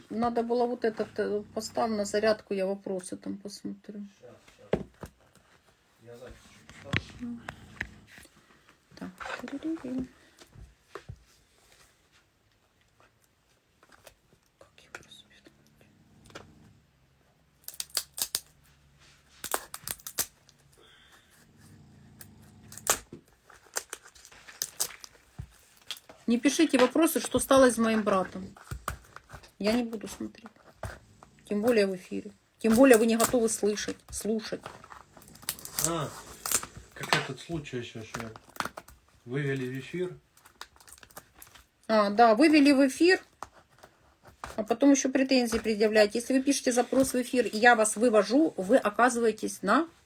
Надо было вот этот, поставь на зарядку, я вопросы там посмотрю. Сейчас. Я запись чуть вставлю. Так. Как его разбить? Не пишите вопросы, что стало с моим братом. Я не буду смотреть. Тем более в эфире. Тем более вы не готовы слушать. Как этот случай еще, что вывели в эфир. Да, вывели в эфир, а потом еще претензии предъявляете. Если вы пишете запрос в эфир, и я вас вывожу, вы оказываетесь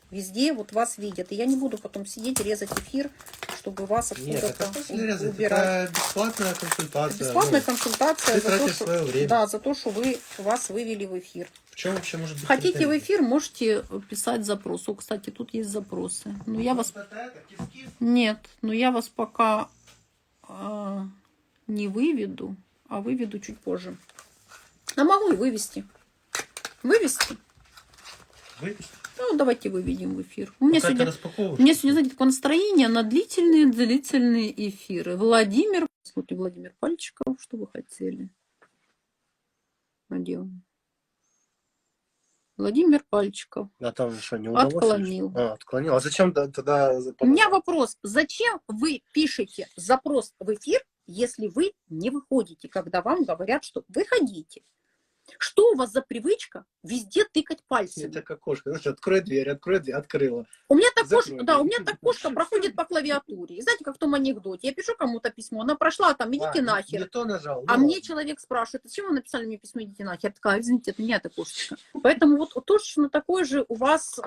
везде, вот вас видят. И я не буду потом сидеть, резать эфир, чтобы вас откуда-то убирать. Это бесплатная консультация. Бесплатная консультация ты тратишь свое время. Да, за то, что вас вывели в эфир. В чем вообще может быть Хотите претензия? в эфир, можете писать запрос. О, кстати, тут есть запросы. Но я вас... Нет, но я вас пока не выведу, а выведу чуть позже. А могу и вывести. Вывести? Ну, давайте выведем в эфир. У меня сегодня, знаете, такое настроение на длительные эфиры. Владимир Пальчиков, что вы хотели? Где Владимир Пальчиков. А там что, не удалось? Отклонил. Отклонил. А зачем тогда... У меня вопрос. Зачем вы пишете запрос в эфир, если вы не выходите, когда вам говорят, что выходите? Что у вас за привычка везде тыкать пальцем? Это как кошка. Знаешь, открой дверь, открыла. У меня так кошка проходит по клавиатуре. И знаете, как в том анекдоте. Я пишу кому-то письмо, она прошла, там, идите нахер. Не то нажал. А мне человек спрашивает, зачем вы написали мне письмо, идите нахер? Я такая, извините, это не эта кошечка. Поэтому вот точно такой же у вас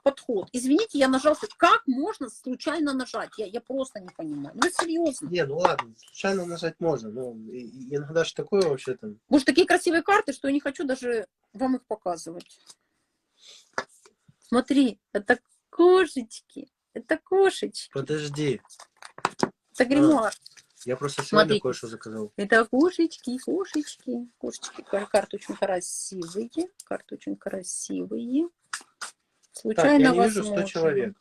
подход. Извините, я нажал. Как можно случайно нажать? Я просто не понимаю. Ну, серьезно. Не, ну ладно, случайно нажать можно. Но иногда же такое вообще там... Может, такие красивые карты, что я не хочу даже вам их показывать. Смотри, это кошечки. Это кошечки. Подожди. Это гримуар. Я просто сегодня кое-что заказал. Это кошечки. Карты очень красивые. Случайно так, я не возможно. вижу 100 человек.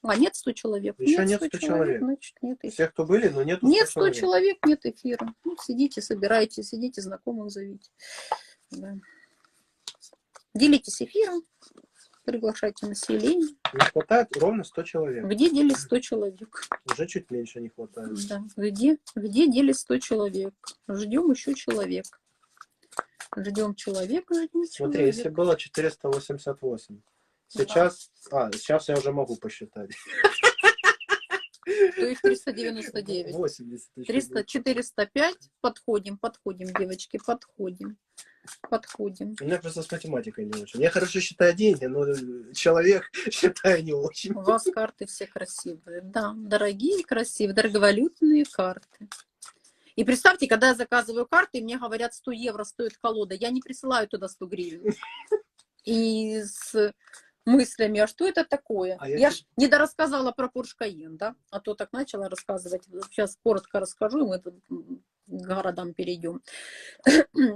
А, нет 100 человек. Еще нет 100 человек. Значит, нет эфира. Все, кто были, но нет 100 Нет 100 человек, нет эфира. Ну, сидите, собирайте, сидите, знакомых зовите. Да. Делитесь эфиром. Приглашайте население. Не хватает ровно 100 человек. Где делись 100 человек? Уже чуть меньше не хватает. Да. Где делись 100 человек? Ждем еще человек. Ждем человека. Смотри, если было 488, сейчас... сейчас я уже могу посчитать. То их 399. 80 тысяч. 405. Подходим, девочки, подходим. У меня просто с математикой не очень. Я хорошо считаю деньги, но человек считаю не очень. У вас карты все красивые. Да, дорогие, красивые, дороговалютные карты. И представьте, когда я заказываю карты, мне говорят, 100 евро стоит колода. Я не присылаю туда 100 гривен. И с мыслями, а что это такое? Я ж недорассказала про Porsche Cayenne, да? А то так начала рассказывать. Сейчас коротко расскажу, и мы к городам перейдем.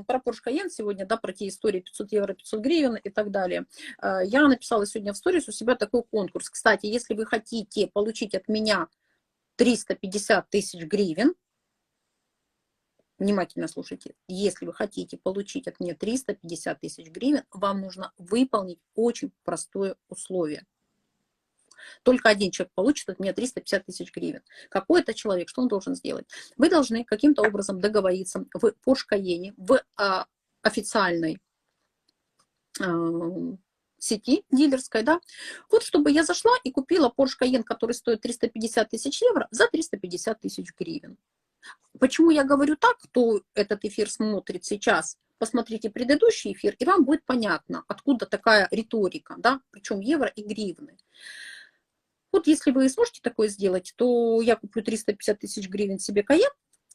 Про Porsche Cayenne сегодня, да, про те истории 500 евро, 500 гривен и так далее. Я написала сегодня в сторис у себя такой конкурс. Кстати, если вы хотите получить от меня 350 тысяч гривен, внимательно слушайте, если вы хотите получить от меня 350 тысяч гривен, вам нужно выполнить очень простое условие. Только один человек получит от меня 350 тысяч гривен. Какой это человек, что он должен сделать? Вы должны каким-то образом договориться в Porsche Cayenne, в официальной сети дилерской, да, вот чтобы я зашла и купила Porsche Cayenne, который стоит 350 тысяч евро, за 350 тысяч гривен. Почему я говорю так, кто этот эфир смотрит сейчас, посмотрите предыдущий эфир, и вам будет понятно, откуда такая риторика, да, причем евро и гривны. Вот если вы сможете такое сделать, то я куплю 350 тысяч гривен себе Cayenne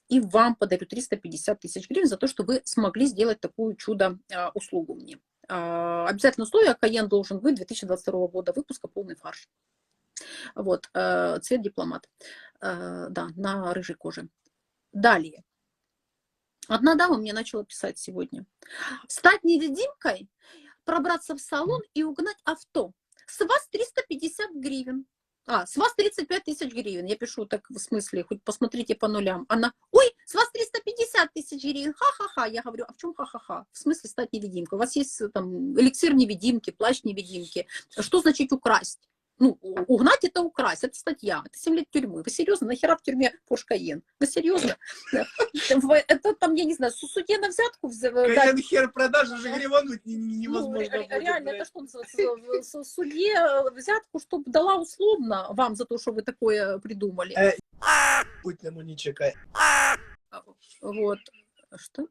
и вам подарю 350 тысяч гривен за то, что вы смогли сделать такую чудо-услугу мне. Обязательно условие: Cayenne должен быть 2022 года выпуска, полный фарш. Вот, цвет дипломат, да, на рыжей коже. Далее. Одна дама мне начала писать сегодня. Стать невидимкой, пробраться в салон и угнать авто. С вас 350 гривен. С вас 35 тысяч гривен. Я пишу так в смысле, хоть посмотрите по нулям. Она, ой, с вас 350 тысяч гривен, ха-ха-ха. Я говорю, а в чем ха-ха-ха? В смысле стать невидимкой? У вас есть там эликсир невидимки, плащ невидимки. Что значит украсть? Ну, угнать это украсть, это статья, это 7 лет тюрьмы. Вы серьезно? Нахера в тюрьме Porsche Cayenne? Вы серьезно? Это там, я не знаю, судье на взятку Кайен хер продажи же гривануть невозможно будет. Реально, это что называется? Судье взятку, чтобы дала условно вам за то, что вы такое придумали. Будь нам не чекай. Вот. Что?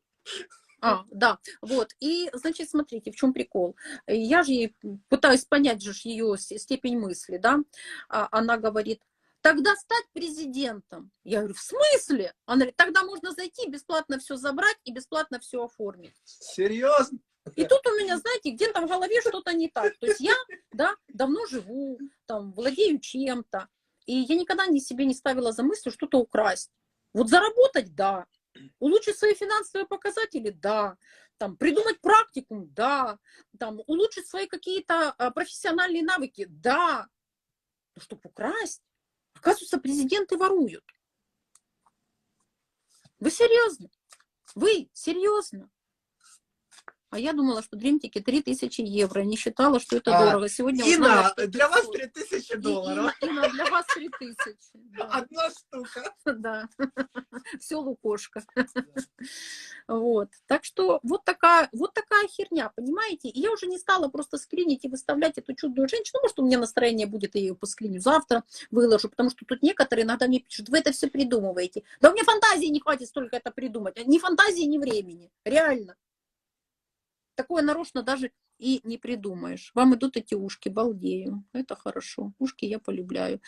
Да, вот. И, значит, смотрите, в чем прикол. Я же ей пытаюсь понять же ее степень мысли, да. Она говорит, тогда стать президентом. Я говорю, в смысле? Она говорит, тогда можно зайти, бесплатно все забрать и бесплатно все оформить. Серьезно? И тут у меня, знаете, где-то в голове что-то не так. То есть я, да, давно живу, там, владею чем-то, и я никогда себе не ставила за мысль что-то украсть. Вот заработать, да. Улучшить свои финансовые показатели, да. Там, придумать практикум, да. Там, улучшить свои какие-то профессиональные навыки, да. Но чтобы украсть, оказывается, президенты воруют. Вы серьезно? Вы серьезно? А я думала, что дримтики 3000 евро. Не считала, что это дорого. Сегодня Инна, узнала, что для вас 3000 долларов. Инна, для вас 3000. Да. Одна штука. Да. Все лукошко. Вот. Так что вот такая херня, понимаете? И я уже не стала просто скринить и выставлять эту чудную женщину. Может, у меня настроение будет, я ее поскриню завтра, выложу, потому что тут некоторые иногда мне пишут, вы это все придумываете. Да у меня фантазии не хватит столько это придумать. Ни фантазии, ни времени. Реально. Такое нарочно даже и не придумаешь. Вам идут эти ушки, балдею. Это хорошо. Ушки я полюбляю.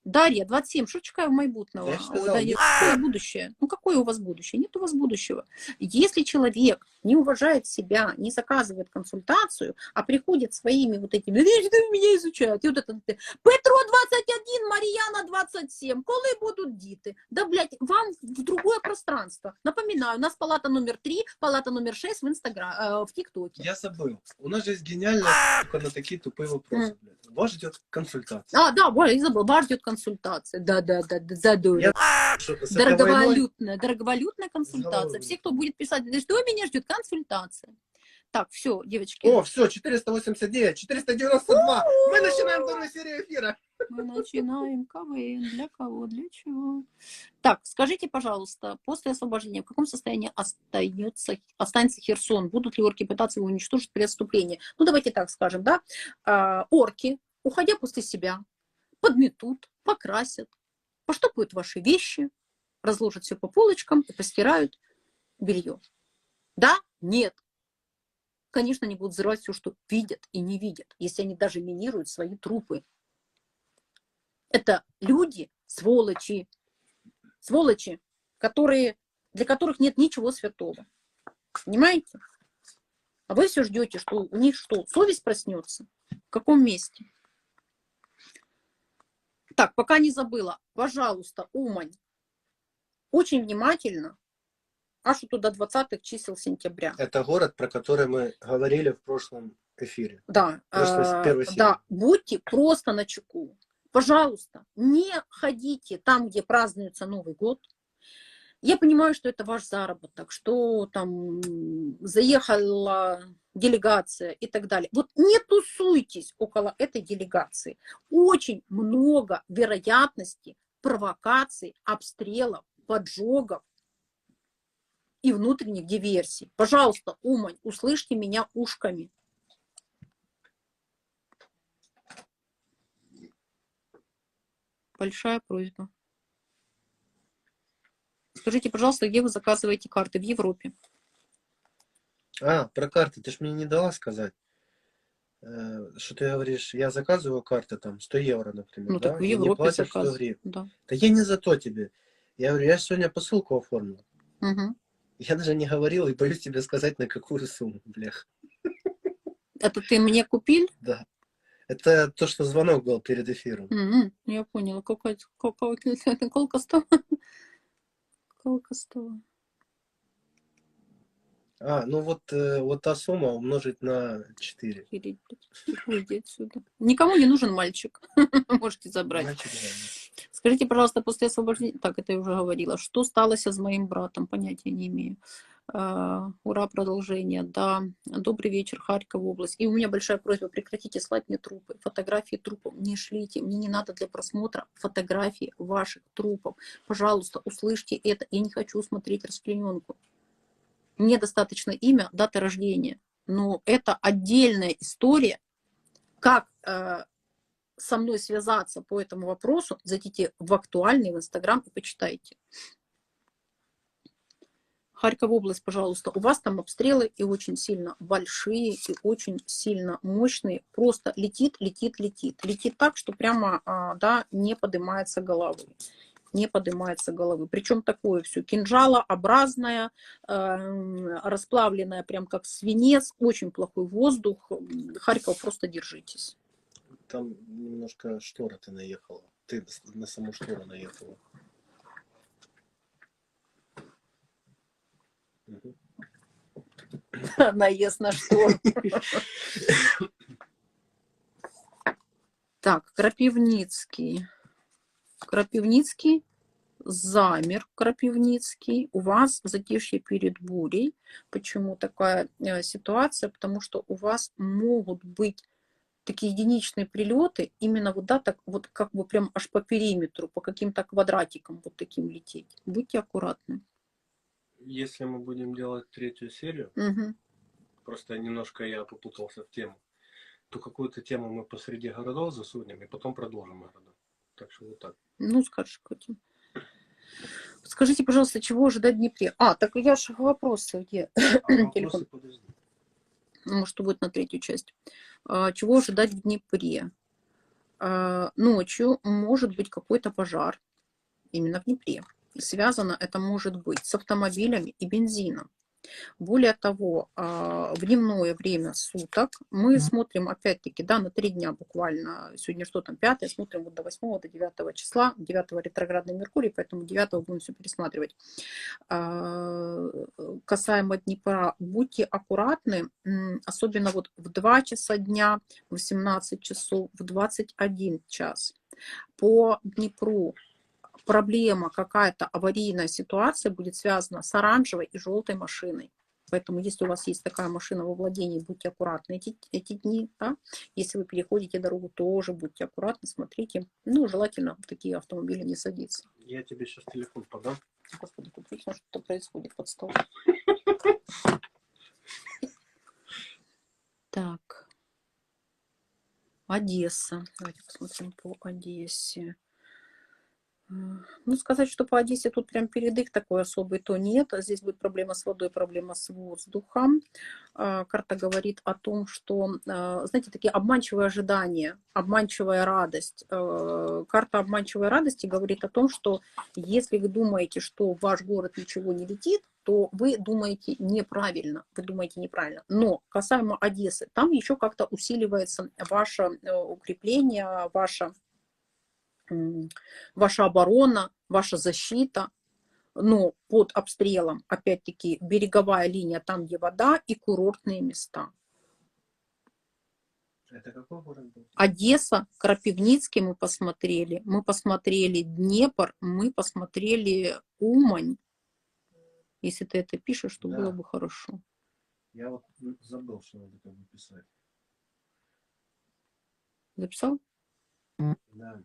Дарья, 27, что чекаю в майбутнего? Я сказал, Какое будущее? Ну, какое у вас будущее? Нет у вас будущего. Если человек не уважает себя, не заказывает консультацию, а приходит своими вот этими, меня изучают, и вот это, Петро 21, Марьяна 27, коли будут діти? Да, блядь, вам в другое пространство. Напоминаю, у нас палата номер 3, палата номер 6 в Инстаграме, в ТикТоке. Я забыл. У нас же есть гениальная штука на такие тупые вопросы. Вас ждет консультация. Да, я забыл, вас ждет консультация. Да, дороговалютная консультация. Все, кто будет писать, что меня ждет консультация. Так, все, девочки. О, все, 489, 492. Мы начинаем новую серию эфира. Мы начинаем КВН. Для кого? Для чего? Так, скажите, пожалуйста, после освобождения в каком состоянии останется Херсон? Будут ли орки пытаться его уничтожить при отступлении? Ну, давайте так скажем, да? Орки, уходя после себя, подметут, покрасят, поштопают ваши вещи, разложат все по полочкам и постирают белье. Да? Нет. Конечно, они будут взрывать все, что видят и не видят, если они даже минируют свои трупы. Это люди, сволочи, для которых нет ничего святого. Понимаете? А вы все ждете, что у них что, совесть проснется? В каком месте? Так, пока не забыла, пожалуйста, Умань, очень внимательно, аж туда 20-х чисел сентября. Это город, про который мы говорили в прошлом эфире. Да, да, будьте просто начеку. Пожалуйста, не ходите там, где празднуется Новый год. Я понимаю, что это ваш заработок, что там заехала делегация и так далее. Вот не тусуйтесь около этой делегации. Очень много вероятностей провокаций, обстрелов, поджогов и внутренних диверсий. Пожалуйста, Умань, услышьте меня ушками. Большая просьба. Скажите, пожалуйста, где вы заказываете карты? В Европе. Про карты. Ты ж мне не дала сказать. Что ты говоришь, я заказываю карты там 100 евро, например. Ну, да? так в Европе заказываю 100 гривен. Да. Да я не за то тебе. Я говорю, я сегодня посылку оформил. Угу. Я даже не говорил и боюсь тебе сказать, на какую сумму, блях. Это ты мне купил? Да. Это то, что звонок был перед эфиром. Я поняла. Колка 100. Колка 100. Ну вот та сумма умножить на 4. Уйди отсюда. Никому не нужен мальчик. Можете забрать. Мальчик, да. Скажите, пожалуйста, после освобождения... Так, это я уже говорила. Что сталося с моим братом? Понятия не имею. Ура, продолжение. Да, добрый вечер, Харьков область. И у меня большая просьба, прекратите слать мне трупы. Фотографии трупов не шлите. Мне не надо для просмотра фотографии ваших трупов. Пожалуйста, услышьте это. Я не хочу смотреть расчлененку. Мне достаточно имя, дата рождения. Но это отдельная история. Как со мной связаться по этому вопросу, зайдите в актуальный, в Инстаграм и почитайте. Харьков область, пожалуйста, у вас там обстрелы и очень сильно большие, и очень сильно мощные. Просто летит, летит, летит. Летит так, что прямо, да, не поднимается головы. Не поднимается головы. Причем такое все кинжалообразное, расплавленное, прям как свинец, очень плохой воздух. Харьков, просто держитесь. Там немножко штора ты наехала. Ты на саму штору наехала. Угу. Наезд на штору. Так, Крапивницкий. Крапивницкий замер. Крапивницкий. У вас затишье перед бурей. Почему такая ситуация? Потому что у вас могут быть такие единичные прилеты, именно вот, да, так вот как бы прям аж по периметру, по каким-то квадратикам вот таким лететь. Будьте аккуратны. Если мы будем делать 3-ю серию, просто немножко я попутался в тему, то какую-то тему мы посреди городов засунем и потом продолжим города. Так что вот так. Ну, скажешь, каким. Скажите, пожалуйста, чего ожидать в Днепре? Так я же вопросы, где? Вопросы подожди. Может, будет на 3-ю часть. Чего ожидать в Днепре? Ночью может быть какой-то пожар именно в Днепре. И связано это может быть с автомобилями и бензином. Более того, в дневное время суток мы смотрим, опять-таки, да, на 3 дня буквально, сегодня что там, 5, смотрим вот до 8, до 9 числа, 9 ретроградный Меркурий, поэтому 9 будем все пересматривать. Касаемо Днепра, будьте аккуратны, особенно вот в 2 часа дня, в 18 часов, в 21 час. По Днепру проблема, какая-то аварийная ситуация будет связана с оранжевой и желтой машиной. Поэтому, если у вас есть такая машина во владении, будьте аккуратны эти дни. Да? Если вы переходите дорогу, тоже будьте аккуратны, смотрите. Ну, желательно в такие автомобили не садиться. Я тебе сейчас телефон подам. Господи, тут вечно что-то происходит под столом. Так. Одесса. Давайте посмотрим по Одессе. Ну, сказать, что по Одессе тут прям передых такой особый, то нет. Здесь будет проблема с водой, проблема с воздухом. Карта говорит о том, что, знаете, такие обманчивые ожидания, обманчивая радость. Карта обманчивой радости говорит о том, что если вы думаете, что в ваш город ничего не летит, то вы думаете неправильно. Вы думаете неправильно. Но касаемо Одессы, там еще как-то усиливается ваше укрепление, ваша оборона, ваша защита, но под обстрелом, опять-таки, береговая линия, там, где вода, и курортные места. Это какой город был? Одесса, Крапивницкий мы посмотрели Днепр, мы посмотрели Умань. Если ты это пишешь, то было бы хорошо. Я вот забыл, что надо как бы писать. Записал? Да.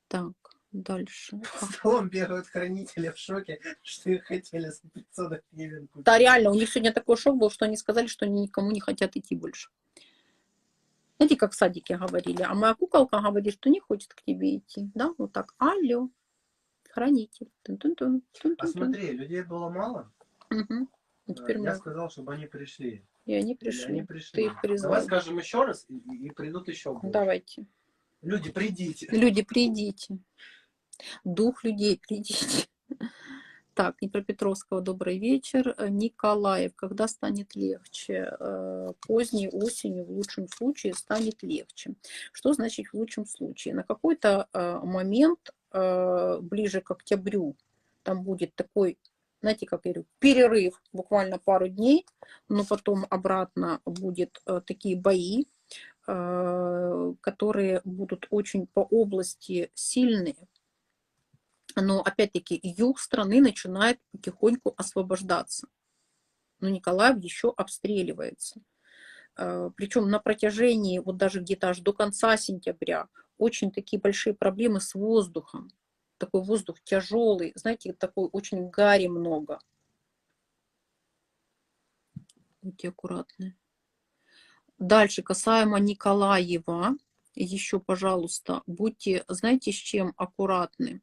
Так, дальше. В целом бегают хранители в шоке, что их хотели за 500 гривен купить. Да, реально, у них сегодня такой шок был, что они сказали, что они никому не хотят идти больше. Знаете, как в садике говорили, а моя куколка говорит, что не хочет к тебе идти. Да, вот так. Алло, хранитель. Тун-тун-тун, тун-тун-тун. А смотри, людей было мало. Угу. Теперь Я много. сказал, чтобы они пришли. И они пришли. Ты их призвал. Давай скажем еще раз, и придут еще больше. Давайте. Люди, придите. Люди, придите. Дух людей, придите. Так, Днепропетровского, добрый вечер. Николаев, когда станет легче? Поздней осенью, в лучшем случае, станет легче. Что значит в лучшем случае? На какой-то момент, ближе к октябрю, там будет такой знаете, как я говорю, перерыв буквально пару дней, но потом обратно будет такие бои, которые будут очень по области сильные. Но опять-таки юг страны начинает потихоньку освобождаться. Но Николаев еще обстреливается. Причем на протяжении, вот даже где-то аж до конца сентября, очень такие большие проблемы с воздухом. Такой воздух тяжелый, знаете, такой очень гари много. Будьте аккуратны. Дальше, касаемо Николаева, еще, пожалуйста, будьте, знаете, с чем аккуратны?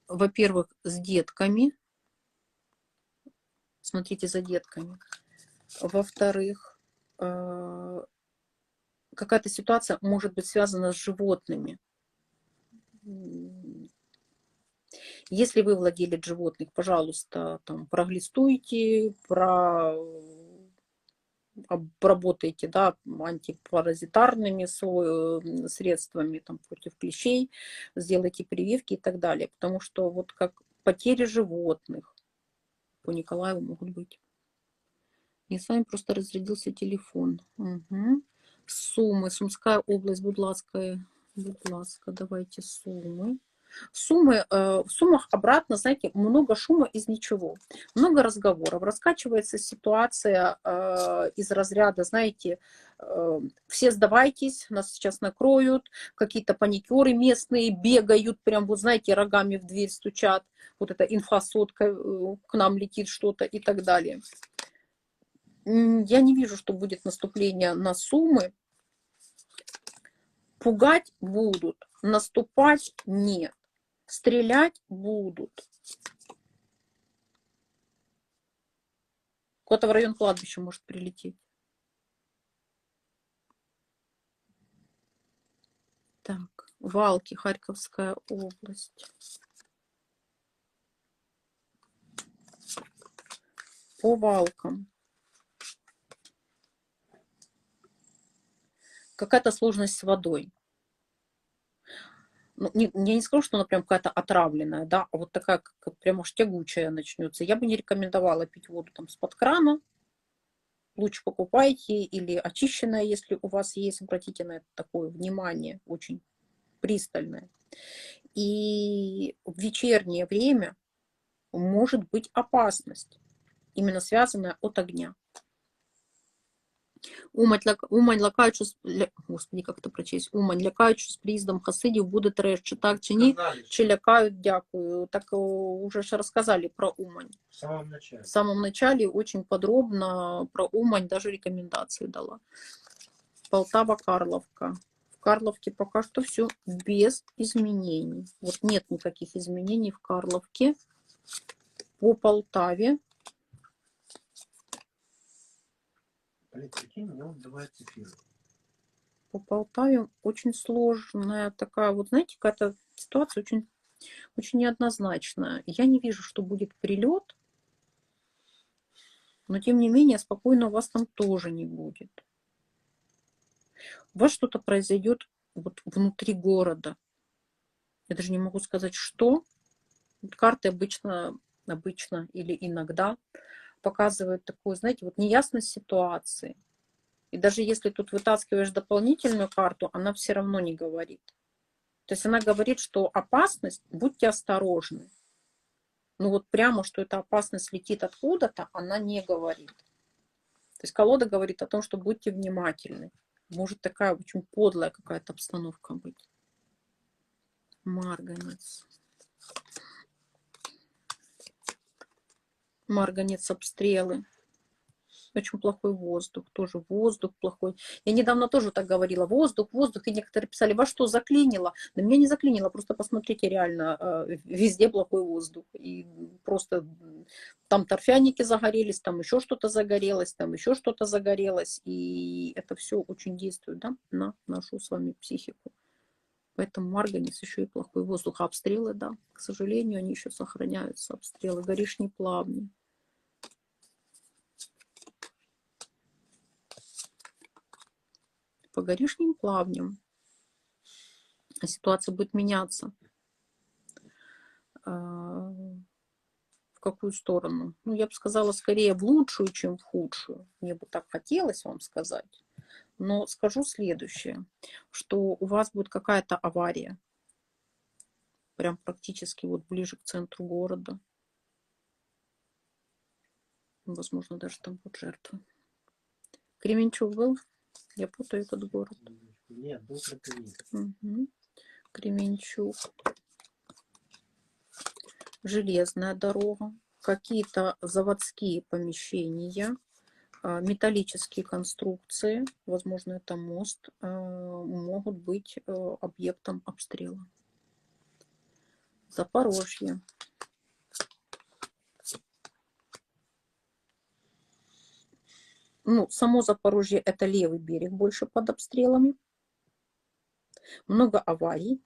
Во-первых, с детками. Смотрите за детками. Во-вторых, какая-то ситуация может быть связана с животными. Если вы владелец животных, пожалуйста, там, проглистуйте, обработайте, да, антипаразитарными средствами там, против клещей, сделайте прививки и так далее. Потому что вот как потери животных по Николаеву могут быть. И с вами просто разрядился телефон. Угу. Сумы. Сумская область, будь ласка, давайте Сумы. Суммы, в суммах обратно, знаете, много шума из ничего. Много разговоров. Раскачивается ситуация из разряда, знаете, все сдавайтесь, нас сейчас накроют, какие-то паникеры местные бегают, прям вот, знаете, рогами в дверь стучат, вот эта инфосотка к нам летит что-то и так далее. Я не вижу, что будет наступление на Сумы. Пугать будут, наступать нет. Стрелять будут. Куда-то в район кладбища может прилететь. Так, Валки, Харьковская область. По Валкам. Какая-то сложность с водой. Ну, я не скажу, что она прям какая-то отравленная, да, а вот такая, как прям аж тягучая начнется. Я бы не рекомендовала пить воду там с-под крана. Лучше покупайте или очищенная, если у вас есть. Обратите на это такое внимание, очень пристальное. И в вечернее время может быть опасность, именно связанная от огня. Умань лякаючи, господи, як це прочесть? Умань лякаючи з приїздом хасидів буде треш, чи так, чи ні, чи лякають, дякую. Так уже ж рассказали про Умань. В самом начале. В самом начале очень подробно про Умань даже рекомендации дала. Полтава, Карловка. В Карловке пока что все без изменений. Вот нет никаких изменений в Карловке. По Полтаве. Блин, прикинь, мне он давает эфир. По Полтаве очень сложная такая, вот знаете, какая-то ситуация очень, очень неоднозначная. Я не вижу, что будет прилет, но тем не менее спокойно у вас там тоже не будет. У вас что-то произойдет вот внутри города. Я даже не могу сказать, что. Вот карты обычно или иногда показывают такую, знаете, вот неясность ситуации. И даже если тут вытаскиваешь дополнительную карту, она все равно не говорит. То есть она говорит, что опасность, будьте осторожны. Ну вот прямо, что эта опасность летит откуда-то, она не говорит. То есть колода говорит о том, что будьте внимательны. Может такая очень подлая какая-то обстановка быть. Марганец. Марганец, обстрелы. Очень плохой воздух, тоже воздух плохой. Я недавно тоже так говорила, воздух, и некоторые писали, во что заклинило? Да меня не заклинило, просто посмотрите, реально, везде плохой воздух. И просто там торфяники загорелись, там еще что-то загорелось, и это все очень действует, да, на нашу с вами психику. Поэтому марганец еще и плохой воздух. А обстрелы, да, к сожалению, они еще сохраняются, обстрелы. Горишний плавни. По горишним плавням ситуация будет меняться. В какую сторону? Ну, я бы сказала, скорее в лучшую, чем в худшую. Мне бы так хотелось вам сказать. Но скажу следующее, что у вас будет какая-то авария. Прям практически вот ближе к центру города. Возможно, даже там будут жертвы. Кременчуг был? Я путаю этот город. Нет, был Крапивник. Угу. Кременчуг. Железная дорога. Какие-то заводские помещения. Металлические конструкции, возможно, это мост, могут быть объектом обстрела. Запорожье. Ну, само Запорожье — это левый берег, больше под обстрелами. Много аварий.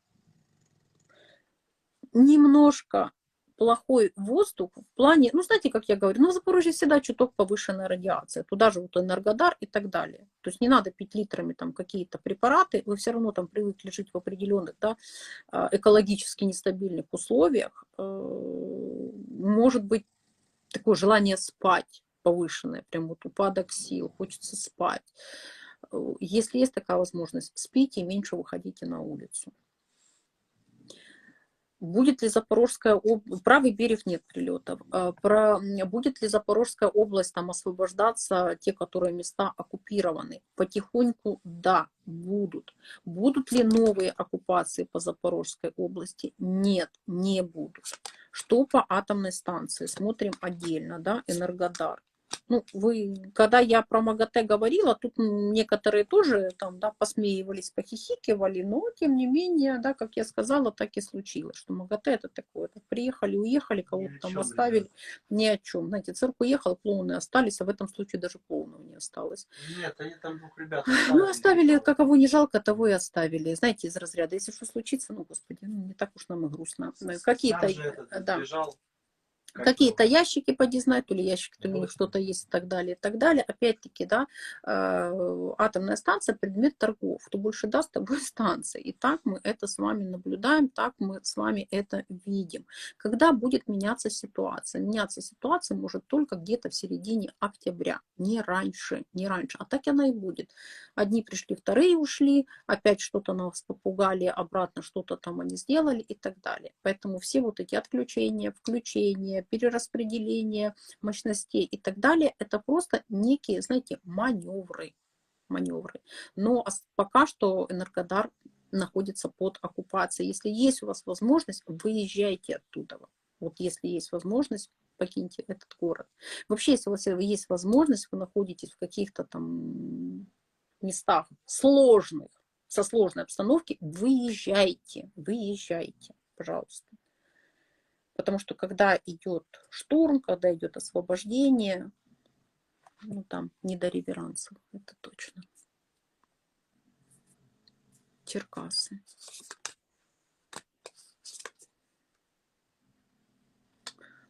Немножко плохой воздух в плане, ну, знаете, как я говорю, ну, в Запорожье всегда чуток повышенная радиация, туда же вот Энергодар и так далее. То есть не надо пить литрами там какие-то препараты, вы все равно там привыкли жить в определенных, да, экологически нестабильных условиях. Может быть такое желание спать повышенное, прям вот упадок сил, хочется спать. Если есть такая возможность, спите и меньше выходите на улицу. Будет ли Запорожская область, правый берег нет прилетов, будет ли Запорожская область там освобождаться, те, которые места оккупированы? Потихоньку, да, будут. Будут ли новые оккупации по Запорожской области? Нет, не будут. Что по атомной станции? Смотрим отдельно, да, Энергодар. Ну, когда я про МАГАТЭ говорила, тут некоторые тоже там, да, посмеивались, похихикивали, но тем не менее, да, как я сказала, так и случилось, что МАГАТЭ это такое, приехали, уехали, кого-то там оставили, ни о чем. Знаете, цирк уехал, клоуны остались, а в этом случае даже клоунов не осталось. Нет, они там двух ребят оставили. Ну, оставили, кого не жалко, того и оставили. Знаете, из разряда, если что случится, ну, господи, ну, не так уж нам и грустно. Какие-то, да. Бежал. Какие-то ящики, поди знать, то ли ящики, то ли у них что-то есть и так далее, и так далее. Опять-таки, да, атомная станция — предмет торгов. Кто больше даст, то будет станция. И так мы это с вами наблюдаем, так мы с вами это видим. Когда будет меняться ситуация? Меняться ситуация может только где-то в середине октября, не раньше, не раньше. А так она и будет. Одни пришли, вторые ушли, опять что-то нас попугали, обратно что-то там они сделали и так далее. Поэтому все вот эти отключения, включения, перераспределение мощностей и так далее, это просто некие, знаете, маневры. Но пока что Энергодар находится под оккупацией. Если есть у вас возможность, выезжайте оттуда. Вот если есть возможность, покиньте этот город. Вообще, если у вас есть возможность, вы находитесь в каких-то там местах сложных, со сложной обстановки, выезжайте, пожалуйста. Потому что когда идет штурм, когда идет освобождение, ну там не до реверансов, это точно. Черкассы.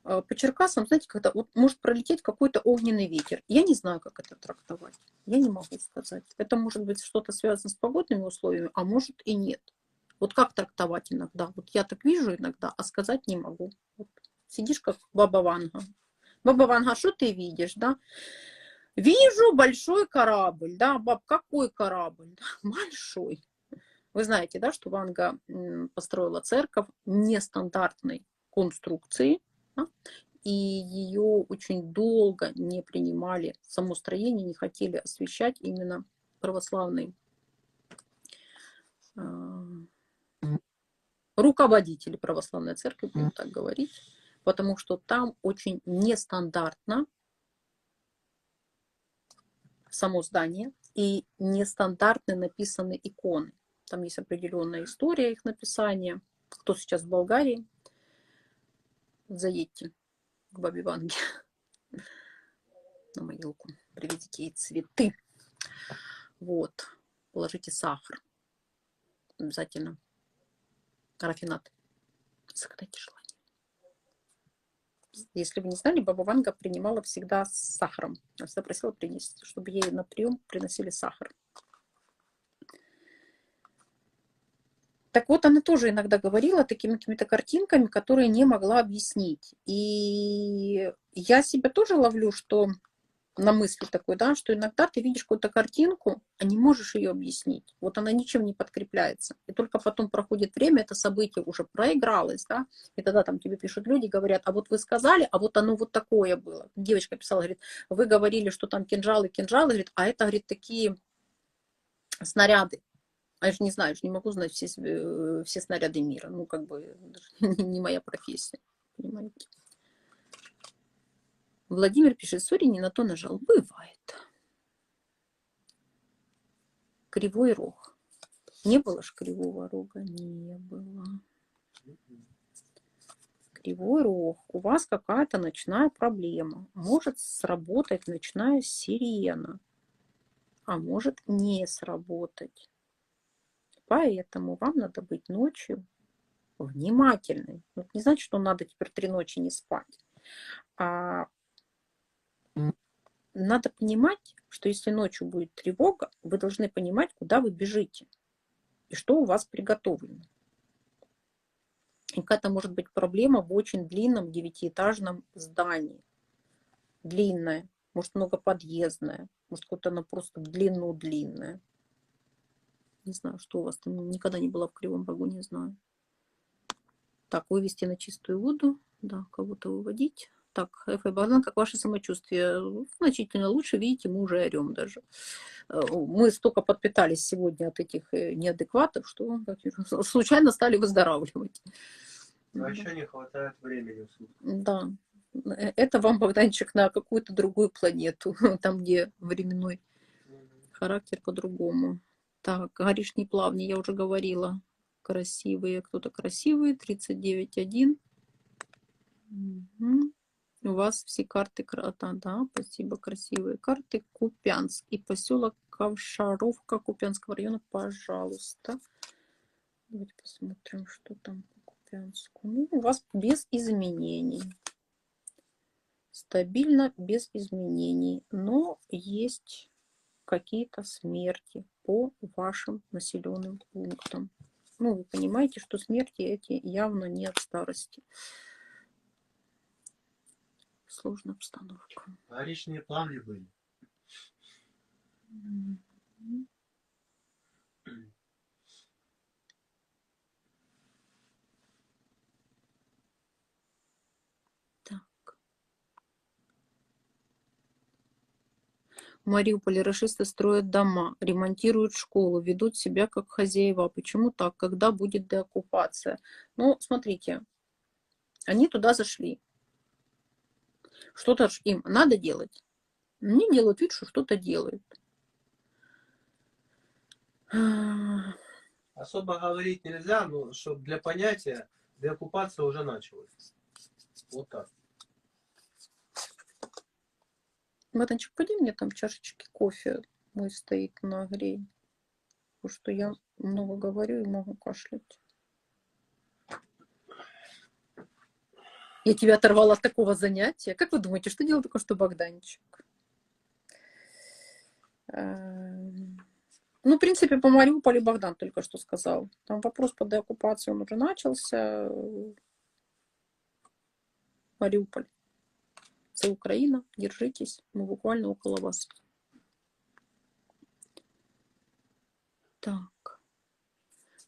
По Черкасам, знаете, когда вот может пролететь какой-то огненный ветер. Я не знаю, как это трактовать. Я не могу сказать. Это может быть что-то связано с погодными условиями, а может и нет. Вот как трактовать иногда? Вот я так вижу иногда, а сказать не могу. Вот сидишь как Баба Ванга. Баба Ванга, что ты видишь, да? Вижу большой корабль, да, баб, какой корабль? Большой. Вы знаете, да, что Ванга построила церковь нестандартной конструкции, да? И ее очень долго не принимали, само строение не хотели освящать именно православные руководители православной церкви, будем так говорить, потому что там очень нестандартно само здание и нестандартно написаны иконы. Там есть определенная история их написания. Кто сейчас в Болгарии, заедьте к Бабе Ванге на могилку, привезите ей цветы. Вот, положите сахар. Обязательно. Рафинад. Загадайте желание. Если вы не знали, Баба Ванга принимала всегда с сахаром. Я всегда просила принести, чтобы ей на прием приносили сахар. Так вот, она тоже иногда говорила такими какими-то картинками, которые не могла объяснить. И я себя тоже ловлю, что на мысли такой, да, что иногда ты видишь какую-то картинку, а не можешь ее объяснить. Вот она ничем не подкрепляется. И только потом проходит время, это событие уже проигралось, да, и тогда там тебе пишут люди, говорят, а вот вы сказали, а вот оно вот такое было. Девочка писала, говорит, вы говорили, что там кинжалы, говорит, а это, говорит, такие снаряды. А я же не знаю, я же не могу знать все снаряды мира. Ну, как бы, не моя профессия, понимаете. Владимир пишет, сори, не на то нажал. Бывает. Кривой рог. Не было ж кривого рога? Не было. Кривой рог. У вас какая-то ночная проблема. Может сработать ночная сирена, а может не сработать. Поэтому вам надо быть ночью внимательной. Это не значит, что надо теперь 3 ночи не спать. А надо понимать, что если ночью будет тревога, вы должны понимать, куда вы бежите и что у вас приготовлено. И какая-то может быть проблема в очень длинном 9-этажном здании. Длинное, может многоподъездное, может какое-то оно просто в длину длинное. Не знаю, что у вас там, никогда не была в Кривом Рогу, не знаю. Так, вывести на чистую воду, да, кого-то выводить. Так, Эф и Богдан, как ваше самочувствие? Значительно лучше, видите, мы уже орем даже. Мы столько подпитались сегодня от этих неадекватов, что случайно стали выздоравливать. А еще не хватает времени. Да, это вам, Богданчик, на какую-то другую планету, там, где временной характер по-другому. Так, горишний плавни, я уже говорила. Красивые, кто-то красивый, 39.1. Угу. У вас все карты, да, спасибо, красивые карты. Купянск и поселок Ковшаровка Купянского района, пожалуйста. Давайте посмотрим, что там по Купянску. Ну, у вас без изменений. Стабильно, без изменений. Но есть какие-то смерти по вашим населенным пунктам. Ну, вы понимаете, что смерти эти явно не от старости. Сложная обстановка. А личные плавни были? Так. В Мариуполе рашисты строят дома, ремонтируют школу, ведут себя как хозяева. Почему так? Когда будет деоккупация? Ну, смотрите, они туда зашли. Что-то им надо делать. Они делают вид, что что-то делают. Особо говорить нельзя, но чтобы для понятия, деоккупация уже началась. Вот так. Матанчик, пойди мне там чашечки кофе мой стоит на грей. Потому что я много говорю и могу кашлять. Я тебя оторвала от такого занятия. Как вы думаете, что делал только что Богданчик? Ну, в принципе, по Мариуполю Богдан только что сказал. Там вопрос по деоккупации, он уже начался. Мариуполь. Это Украина. Держитесь. Мы буквально около вас. Так.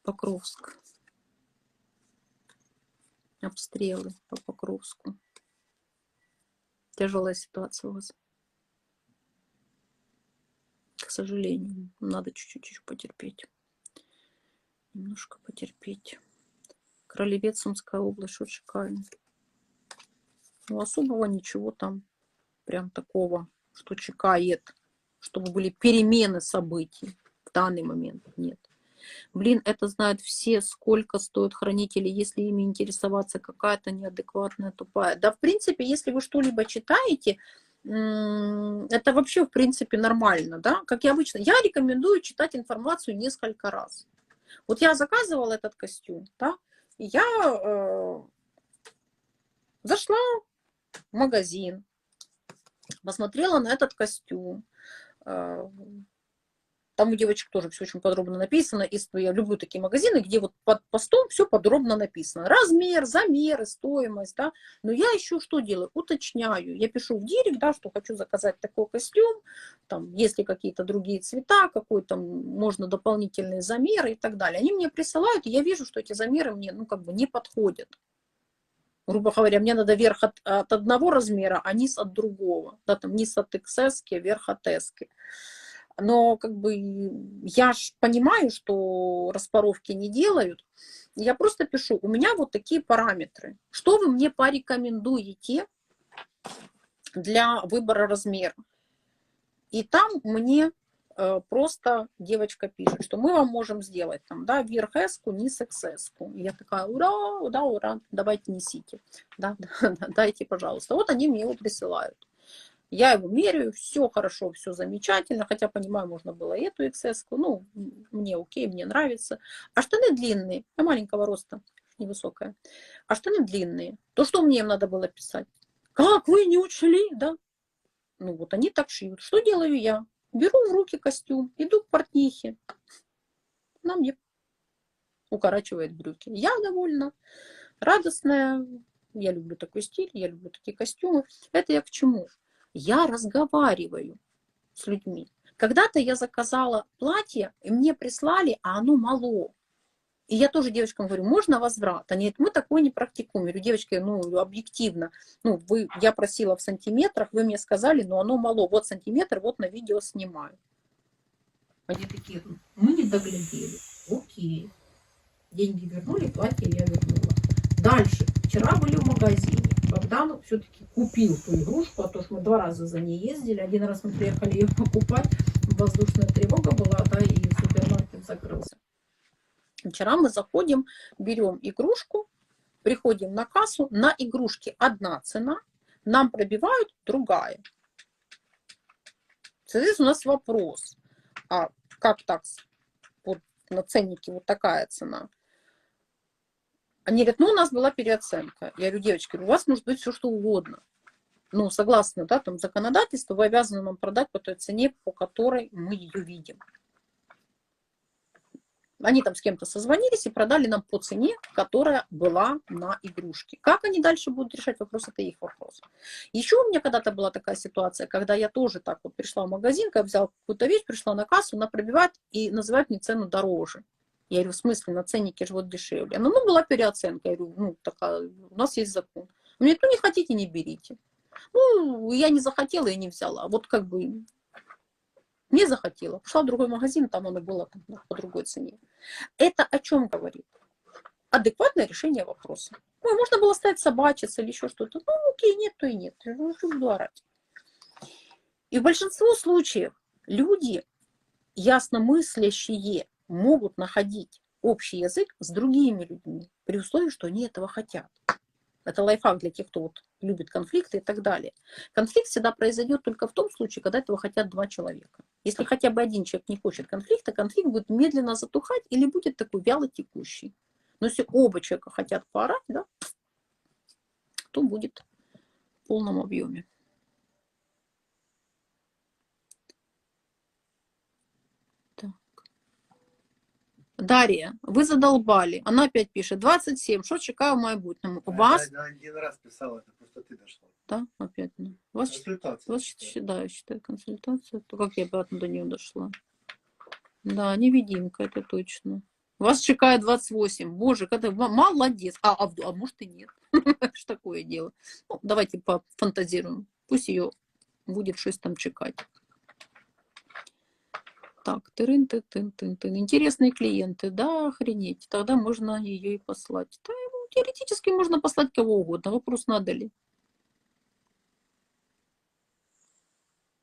Покровск. Обстрелы по Покровску. Тяжелая ситуация у вас. К сожалению, надо чуть-чуть потерпеть. Немножко потерпеть. Кролевец, Сумская область, что шикарно. Ну, особого ничего там прям такого, что чекает, чтобы были перемены событий в данный момент. Нет. Блин, это знают все, сколько стоят хранители, если ими интересоваться, какая-то неадекватная, тупая. Да, в принципе, если вы что-либо читаете, это вообще, в принципе, нормально, да. Как я обычно, я рекомендую читать информацию несколько раз. Вот я заказывала этот костюм, да, и я зашла в магазин, посмотрела на этот костюм, Там у девочек тоже все очень подробно написано. И я люблю такие магазины, где вот под постом все подробно написано. Размер, замеры, стоимость, да. Но я еще что делаю? Уточняю. Я пишу в директ, да, что хочу заказать такой костюм, там, есть ли какие-то другие цвета, какой там можно дополнительные замеры и так далее. Они мне присылают, и я вижу, что эти замеры мне, ну, как бы не подходят. Грубо говоря, мне надо верх от одного размера, а низ от другого. Да, там низ от XS, верх от S. Но как бы я ж понимаю, что распаровки не делают. Я просто пишу, у меня вот такие параметры. Что вы мне порекомендуете для выбора размера? И там мне просто девочка пишет, что мы вам можем сделать там, да, верх S-ку, низ XS-ку. Я такая, ура, ура, ура, давайте несите. Да, дайте, пожалуйста. Вот они мне его присылают. Я его меряю, все хорошо, все замечательно, хотя, понимаю, можно было и эту XS-ку, ну, мне окей, мне нравится. А штаны длинные, я маленького роста, невысокая, а штаны длинные, то что мне им надо было писать? Как вы не учли, да? Ну, вот они так шьют. Что делаю я? Беру в руки костюм, иду к портнихе, она мне укорачивает брюки. Я довольна, радостная, я люблю такой стиль, я люблю такие костюмы. Это я к чему? Я разговариваю с людьми. Когда-то я заказала платье, и мне прислали, а оно мало. И я тоже девочкам говорю, можно возврат? Они говорят, мы такое не практикуем. Я говорю, девочки, ну, объективно, ну, я просила в сантиметрах, вы мне сказали, но оно мало. Вот сантиметр, вот на видео снимаю. Они такие, мы не доглядели. Окей. Деньги вернули, платье я вернула. Дальше. Вчера были в магазине. Богдан все-таки купил ту игрушку, а то что мы 2 раза за ней ездили. 1 раз мы приехали ее покупать, воздушная тревога была, да, и супермаркет закрылся. Вчера мы заходим, берем игрушку, приходим на кассу, на игрушке одна цена, нам пробивают другая. Соответственно, у нас вопрос, а как так, вот на ценнике вот такая цена? Они говорят, ну, у нас была переоценка. Я говорю, девочки, у вас может быть все, что угодно. Ну, согласно, да, там, законодательству, вы обязаны нам продать по той цене, по которой мы ее видим. Они там с кем-то созвонились и продали нам по цене, которая была на игрушке. Как они дальше будут решать вопрос, это их вопрос. Еще у меня когда-то была такая ситуация, когда я тоже так вот пришла в магазин, когда взяла какую-то вещь, пришла на кассу, она пробивает и называет мне цену дороже. Я говорю, в смысле, на ценнике же вот дешевле. Ну, была переоценка. Я говорю, ну, такая, у нас есть закон. Мне говорит, ну, не хотите, не берите. Ну, я не захотела и не взяла. Вот как бы не захотела. Пошла в другой магазин, там оно было там, по другой цене. Это о чем говорит? Адекватное решение вопроса. Ну, можно было стать собачиться или еще что-то. Ну, окей, нет, то и нет. Я буду орать. И в большинстве случаев люди, ясномыслящие, могут находить общий язык с другими людьми, при условии, что они этого хотят. Это лайфхак для тех, кто вот любит конфликты и так далее. Конфликт всегда произойдет только в том случае, когда этого хотят 2 человека. Если хотя бы один человек не хочет конфликта, конфликт будет медленно затухать или будет такой вяло текущий. Но если оба человека хотят поорать, да, то будет в полном объеме. Дарья, вы задолбали. Она опять пишет. 27. Что чекаю в майбутнему? У вас... Я 1 раз писала, это просто ты дошла. Да, опять. У вас... Консультация. Да, я считаю консультация. То как я обратно до нее дошла? Да, невидимка, это точно. Вас чекает 28. Боже, это молодец. А может и нет. Что такое дело? Ну, давайте пофантазируем. Пусть ее будет что-то там чекать. Так, тырын-тын-тын-тын-тын. Интересные клиенты, да, охренеть. Тогда можно ее и послать. Да, теоретически можно послать кого угодно. Вопрос, надо ли.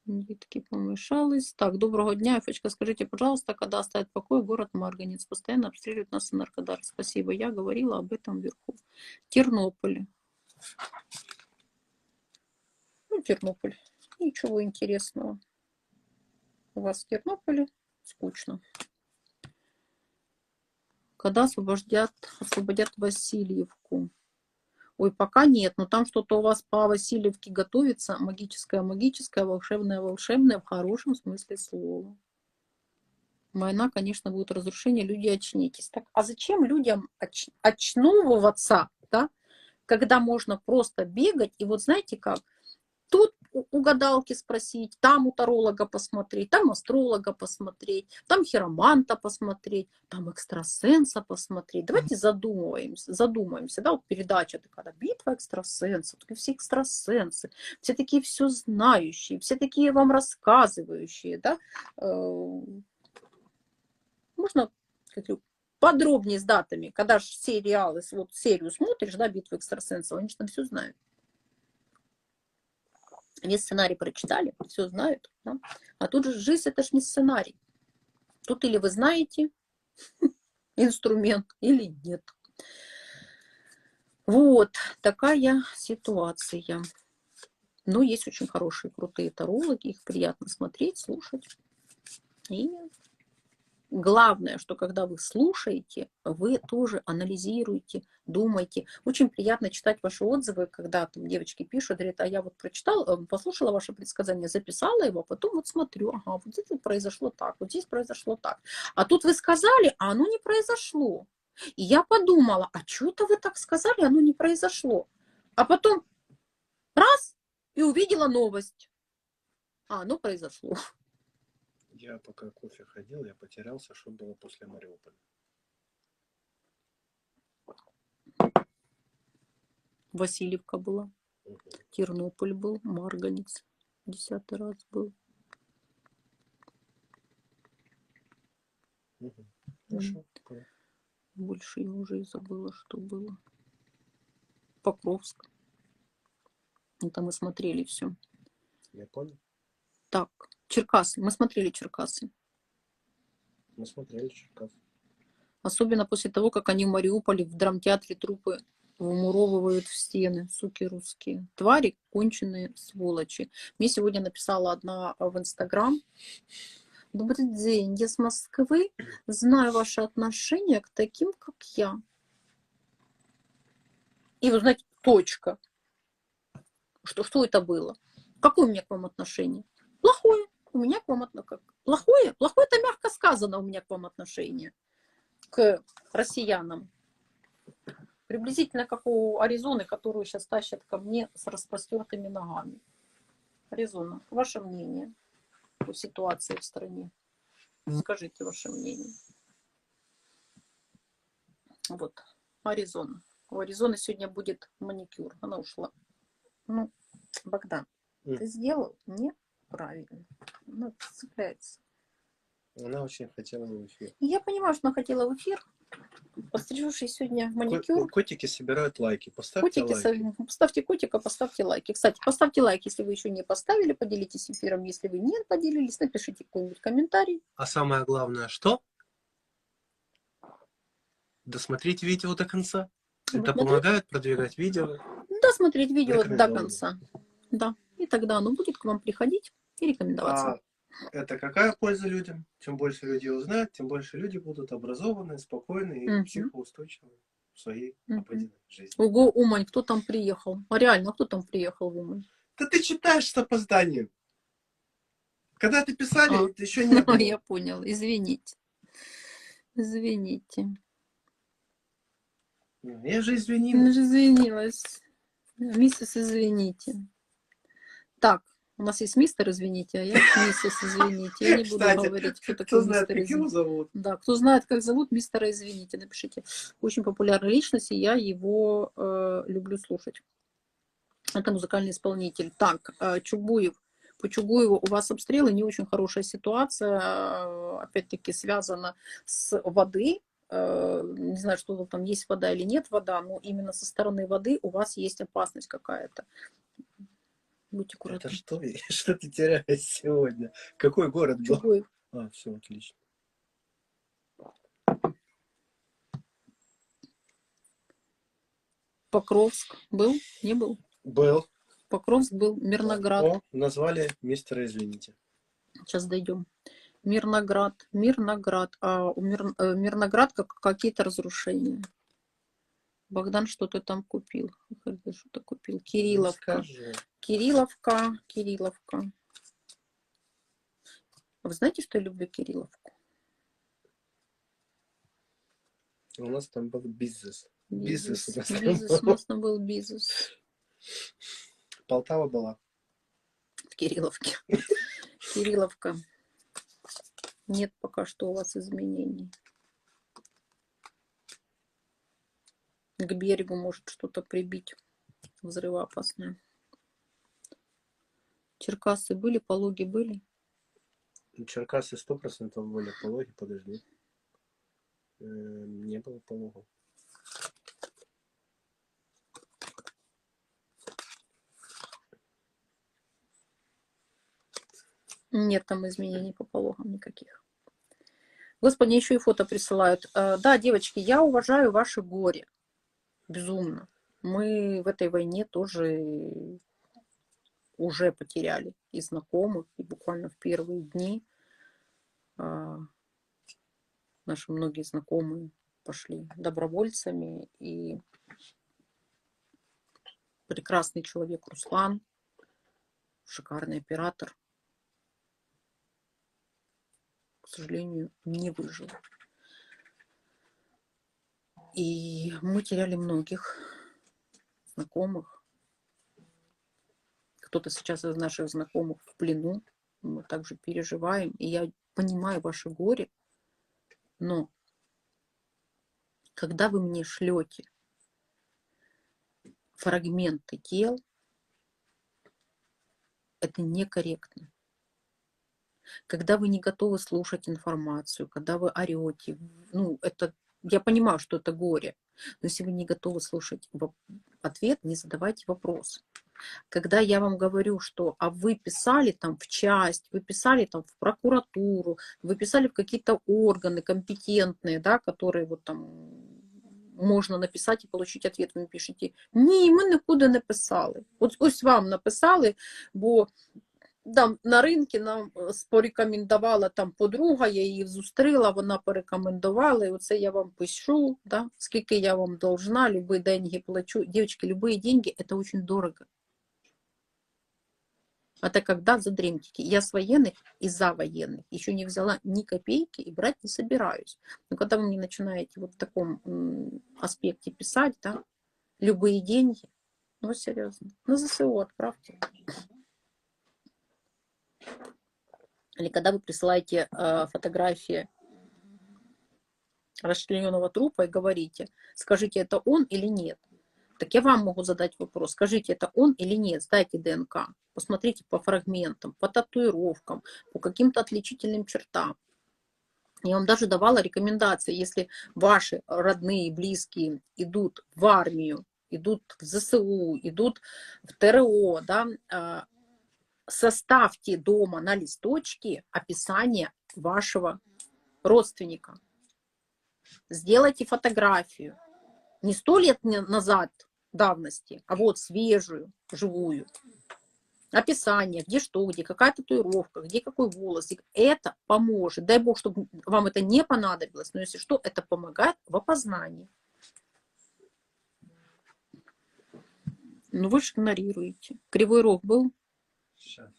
Нитки помешались. Так, доброго дня, Эфочка. Скажите, пожалуйста, когда оставит в покое город Марганец? Постоянно обстреливают нас Энергодар. Спасибо, я говорила об этом вверху. Тернополе. Ну, Тернополь. Ничего интересного. У вас в Тернополе скучно. Когда освободят Васильевку? Ой, пока нет, но там что-то у вас по Васильевке готовится. Магическое, волшебное в хорошем смысле слова. Война, конечно, будет разрушение, люди, очнитесь. Так, а зачем людям очновываться, да, когда можно просто бегать, и вот знаете как, тут у гадалки спросить, там у таролога посмотреть, там астролога посмотреть, там хироманта посмотреть, там экстрасенса посмотреть. Давайте задумаемся, да, вот передача такая, да, битва экстрасенсов, все экстрасенсы, все такие все знающие, все такие вам рассказывающие, да. Можно подробнее с датами, когда же сериалы, вот серию смотришь, да, битву экстрасенсов, они же там все знают. Весь сценарий прочитали, все знают. Да? А тут же жизнь, это ж не сценарий. Тут или вы знаете инструмент, или нет. Вот такая ситуация. Но есть очень хорошие, крутые тарологи, их приятно смотреть, слушать. И главное, что когда вы слушаете, вы тоже анализируете, думаете. Очень приятно читать ваши отзывы, когда там девочки пишут, говорят, а я вот прочитала, послушала ваше предсказание, записала его, потом вот смотрю, ага, вот здесь произошло так, вот здесь произошло так. А тут вы сказали, а оно не произошло. И я подумала, а что это вы так сказали, оно не произошло. А потом раз, и увидела новость. А оно произошло. Я пока кофе ходил, я потерялся, что было после Мариуполя. Васильевка была, Тернополь был, Марганец 10-й раз был. Хорошо. Больше я уже и забыла, что было. Покровск. Это мы смотрели все. Я понял. Так, Черкассы. Мы смотрели Черкассы. Мы смотрели Черкассы. Особенно после того, как они в Мариуполе в драмтеатре трупы вымуровывают в стены, суки русские. Твари, конченые сволочи. Мне сегодня написала одна в Инстаграм. Добрый день, я с Москвы. Знаю ваше отношение к таким, как я. И вы знаете, точка. Что это было? Какое у меня к вам отношение? Плохое. У меня к вам отношение. Плохое? Плохое это мягко сказано у меня к вам отношение. К россиянам. Приблизительно как у Аризоны, которую сейчас тащат ко мне с распростертыми ногами. Аризона, ваше мнение по ситуации в стране? Скажите ваше мнение. Вот, Аризона. У Аризоны сегодня будет маникюр. Она ушла. Ну, Богдан, ты сделал неправильно. Она цепляется. Она очень хотела в эфир. Я понимаю, что она хотела в эфир. Постриживший сегодня маникюр. Котики собирают лайки. Поставьте лайки. Поставьте котика, поставьте лайки. Кстати, поставьте лайк, если вы еще не поставили. Поделитесь эфиром, если вы не поделились. Напишите какой-нибудь комментарий. А самое главное, что? Досмотрите видео до конца. Это помогает продвигать видео. Досмотреть видео до конца. Да. И тогда оно будет к вам приходить и рекомендоваться. Это какая польза людям? Чем больше людей узнают, тем больше люди будут образованные, спокойные и психоустойчивые в своей обыденной жизни. Ого, Умань, кто там приехал? А реально, кто там приехал в Умань? Да ты читаешь с опозданием. Когда ты писали, это еще не было. Я понял, извините. Извините. Я же извинилась. Я же извинилась. Миссис, извините. Так, у нас есть мистер, извините, а я миссис, извините. Я не буду говорить, кто такой мистер, извините. Его зовут? Да, кто знает, как зовут мистера, извините, напишите. Очень популярная личность, и я его люблю слушать. Это музыкальный исполнитель. Так, Чугуев. По Чугуеву у вас обстрелы, не очень хорошая ситуация, опять-таки связана с воды. Не знаю, что там есть вода или нет вода, но именно со стороны воды у вас есть опасность какая-то. Будьте аккуратны. Это что? Что ты теряешь сегодня? Какой город был? Чугуев. Все, отлично. Покровск был? Не был? Был. Покровск был. Мирноград. О, назвали мистера, извините. Сейчас дойдем. Мирноград. Мирноград. Мирноград какие-то разрушения. Богдан что-то там купил. Что-то купил. Кирилловка. Кирилловка. Вы знаете, что я люблю Кирилловку? У нас там был бизнес. Бизнес. у нас там Бизнес. У был. нас там был бизнес. Полтава была. В Кирилловке. Кирилловка. Нет пока что у вас изменений. К берегу может что-то прибить. Взрывоопасное. Черкассы были, Пологи были? Черкасы 100% были, Пологи, подожди. Не было Пологов. Нет там изменений по Пологам никаких. Господи, еще и фото присылают. Да, девочки, я уважаю ваше горе. Безумно. Мы в этой войне тоже уже потеряли и знакомых, и буквально в первые дни наши многие знакомые пошли добровольцами, и прекрасный человек Руслан, шикарный оператор, к сожалению, не выжил. И мы теряли многих знакомых. Кто-то сейчас из наших знакомых в плену. Мы также переживаем. И я понимаю ваше горе. Но когда вы мне шлете фрагменты тел, это некорректно. Когда вы не готовы слушать информацию, когда вы орете, ну, это, я понимаю, что это горе, но если вы не готовы слушать ответ, не задавайте вопрос. Когда я вам говорю, что а вы писали там в часть, вы писали там в прокуратуру, вы писали в какие-то органы компетентные, да, которые вот там можна написати і отримати відповідь, ви пишете: ні, ми нікуди не писали. Ось вам написали, бо там на ринку нам порекомендувала там подруга, я її зустріла, вона порекомендувала, і оце я вам пишу, да, скільки я вам должна, любі деньги плачу. Девочки, любые деньги, это очень дорого. Это когда задремтите. Я с военных и за военных еще не взяла ни копейки и брать не собираюсь. Но когда вы мне начинаете вот в таком аспекте писать, да, любые деньги, ну серьезно, на ЗСУ отправьте. Или когда вы присылаете фотографии расчлененного трупа и говорите: скажите, это он или нет. Так я вам могу задать вопрос: скажите, это он или нет, сдайте ДНК, посмотрите по фрагментам, по татуировкам, по каким-то отличительным чертам. Я вам даже давала рекомендации: если ваши родные, близкие идут в армию, идут в ЗСУ, идут в ТРО, да, составьте дома на листочке описание вашего родственника. Сделайте фотографию. Не 100 лет назад давности, а вот свежую, живую. Описание, где что, где какая татуировка, где какой волос. Это поможет. Дай бог, чтобы вам это не понадобилось, но если что, это помогает в опознании. Ну вы же игнорируете. Кривой Рог был? Сейчас.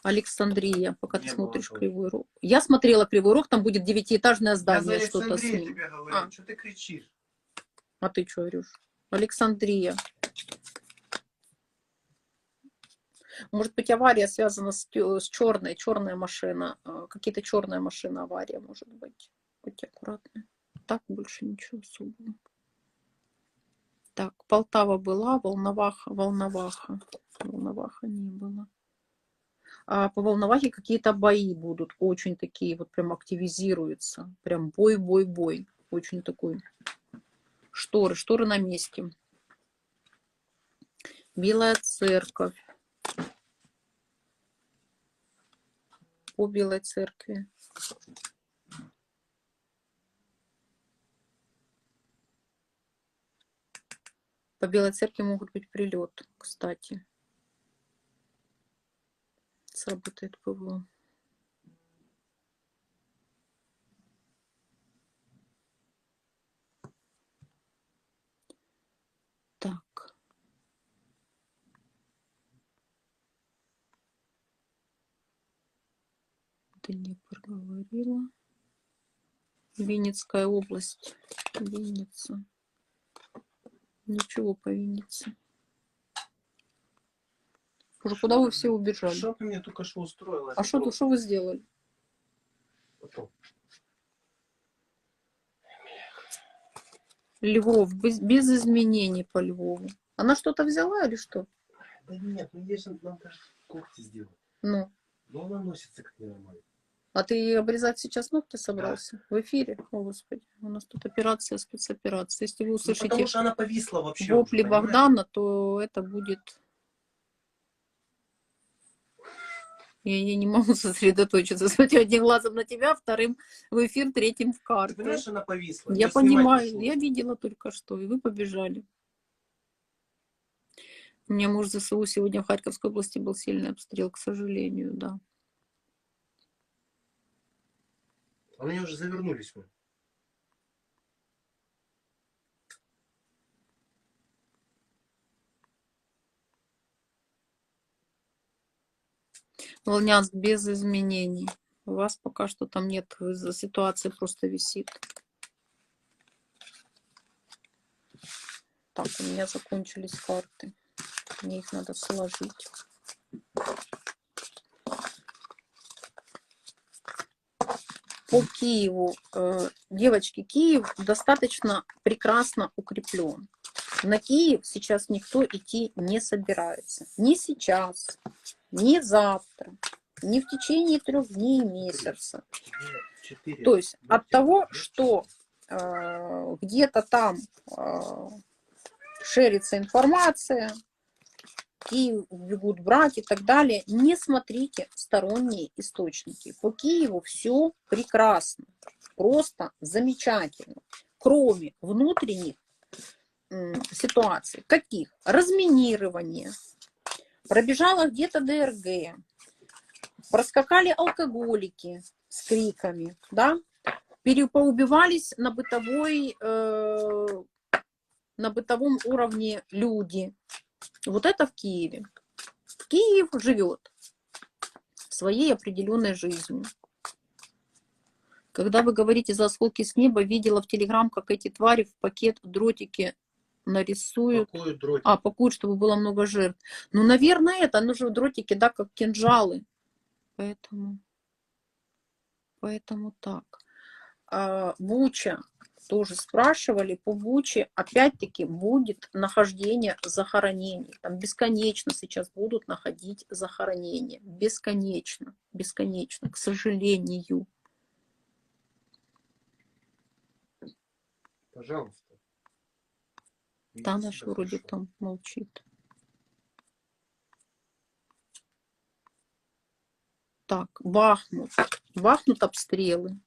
Александрия, пока Не ты смотришь было Кривой Рог. Я смотрела Кривой Рог, там будет 9-этажное Я здание, за что-то с Александрию ним. тебе говорю. Что ты кричишь? А ты что орешь? Александрия. Может быть, авария связана с черной машина. Какие-то черная машина авария, может быть. Будьте аккуратны. Так, больше ничего особого. Так, Полтава была, Волноваха не было. А по Волновахе какие-то бои будут, очень такие, вот прям активизируются. Прям бой. Очень такой. Шторы на месте. Белая церковь. По Белой церкви. По Белой церкви могут быть прилет, кстати. Сработает ПВО. Так. Днепр говорила. Винницкая область. Винница. Ничего по Виннице. Уже куда вы все убежали? Что ты мне только что устроила? А что вы сделали? Потом. Львов, без изменений по Львову. Она что-то взяла или что? Да нет, ну есть же, надо когти сделать. Ну. Но она носится как ненормально. А ты обрезать сейчас ногти собрался? Да. В эфире? О, Господи. У нас тут операция, спецоперация. Если вы услышите потому что она повисла вообще вопли уже, Богдана, то это будет... Я не могу сосредоточиться. Смотрю одним глазом на тебя, вторым в эфир, третьим в карту. Ты понимаешь, она повисла? Я понимаю, я видела только что, и вы побежали. У меня муж ЗСУ сегодня в Харьковской области был сильный обстрел, к сожалению, да. Они уже завернулись. Волнянск без изменений. У вас пока что там нет, ситуация просто висит. Так, у меня закончились карты. Мне их надо сложить. По Киеву. Девочки, Киев достаточно прекрасно укреплен. На Киев сейчас никто идти не собирается. Ни сейчас, ни завтра, ни в течение 3 дней, месяца. 4. То есть от того, что где-то там шерится информация, Киев бегут брать и так далее, не смотрите сторонние источники. По Киеву все прекрасно, просто замечательно, кроме внутренних ситуаций. Каких? Разминирование. Пробежала где-то ДРГ, проскакали алкоголики с криками, да? Поубивались на бытовом уровне люди. Вот это в Киеве. Киев живет своей определенной жизнью. Когда вы говорите за осколки с неба, видела в Телеграм, как эти твари в пакет дротики нарисуют. Пакуют дротики. Пакуют, чтобы было много жертв. Ну, наверное, это, ну же дротики, да, как кинжалы. Поэтому так. Буча. Тоже спрашивали, по Буче опять-таки будет нахождение захоронений. Там бесконечно сейчас будут находить захоронения. Бесконечно, бесконечно, к сожалению. Пожалуйста. Да, наш вроде там молчит. Так, Бахмут. Бахмут обстрелы.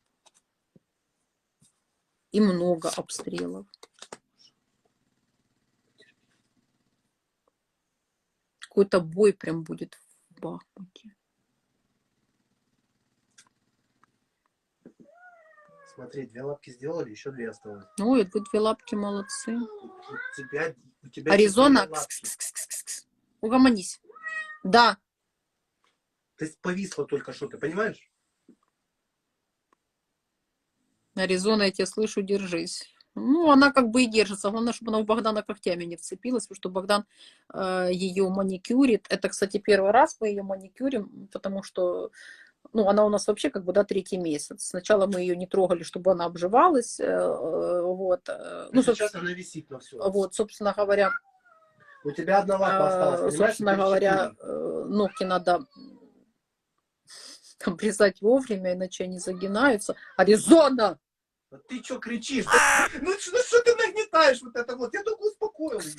И много обстрелов. Какой-то бой прям будет в Бахмуте. Смотри, 2 лапки сделали, еще 2 осталось. Ой, вы 2 лапки молодцы. У тебя Аризона. Угомонись. Да. Ты повисла только что, ты понимаешь? Аризона, я тебя слышу, держись. Ну, она как бы и держится. Главное, чтобы она у Богдана когтями не вцепилась, потому что Богдан ее маникюрит. Это, кстати, первый раз мы ее маникюрим, потому что, ну, она у нас вообще как бы, да, 3-й месяц. Сначала мы ее не трогали, чтобы она обживалась. Вот. Ну, сейчас она висит на все. Вот, собственно говоря. У тебя 1 лапа осталась, понимаешь? Собственно говоря, ногти надо обрезать вовремя, иначе они загинаются. Аризона! А ты что кричишь? Ну что ты нагнетаешь вот это вот? Я только успокоил ее.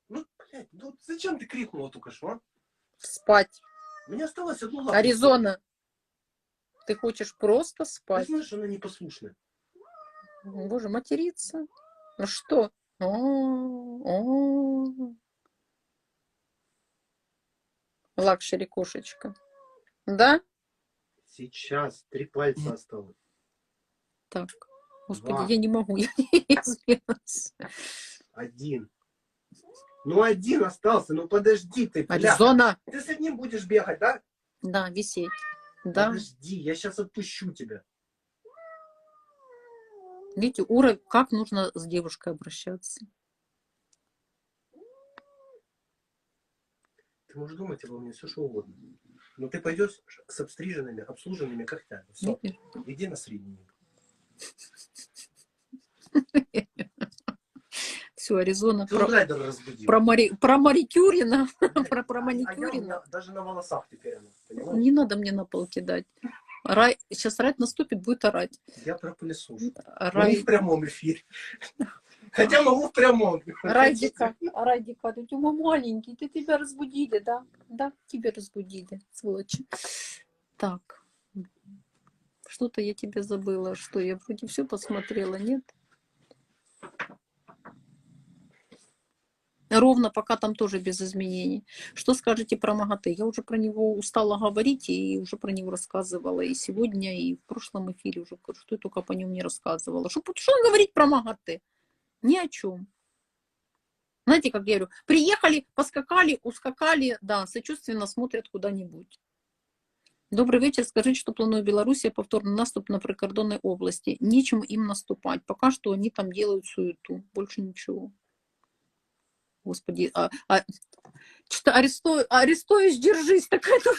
Ну, блядь, ну зачем ты крикнула только что, а? Спать. У меня осталось 1 лапа. Аризона! Ты хочешь просто спать? Ты знаешь, она непослушная. Боже, материться. Ну что? Лакшери кошечка. Да? Сейчас 3 пальца осталось. Так. Господи, 2. я не могу. Я не сбилась. 1. Ну 1 остался, ну подожди ты. Аризона! Ты с одним будешь бегать, да? Да, висеть. Да. Подожди, я сейчас отпущу тебя. Видите, уровень, как нужно с девушкой обращаться. Ты можешь думать обо мне все, что угодно. Но ты пойдешь с обстриженными, обслуженными когтями. Все. Видишь? Иди на средний. Все, Аризона Том Райдер разбудил. про марикюрина. Про А я у маникюрина. меня даже на волосах теперь она, понимаешь? Не надо мне на пол кидать. Сейчас рать наступит, будет орать. Я про пылесос. Но не Рай, в прямом эфире. Хотя могу в прямом. Райдика, ты тема маленький, ты тебя разбудили, да? Да, тебя разбудили, сволочи. Так, что-то я тебе забыла, что я вроде все посмотрела, нет? Ровно пока там тоже без изменений. Что скажете про МАГАТЭ? Я уже про него устала говорить и уже про него рассказывала и сегодня, и в прошлом эфире уже, что я только по нему не рассказывала. Что говорить про МАГАТЭ? Ни о чем. Знаете, как я говорю, приехали, поскакали, ускакали, да, сочувственно смотрят куда-нибудь. Добрый вечер. Скажите, что планует Белоруссия повторный наступ на прикордонной области. Нечем им наступать. Пока что они там делают суету. Больше ничего. Господи, что-то Арестович, держись, такая что?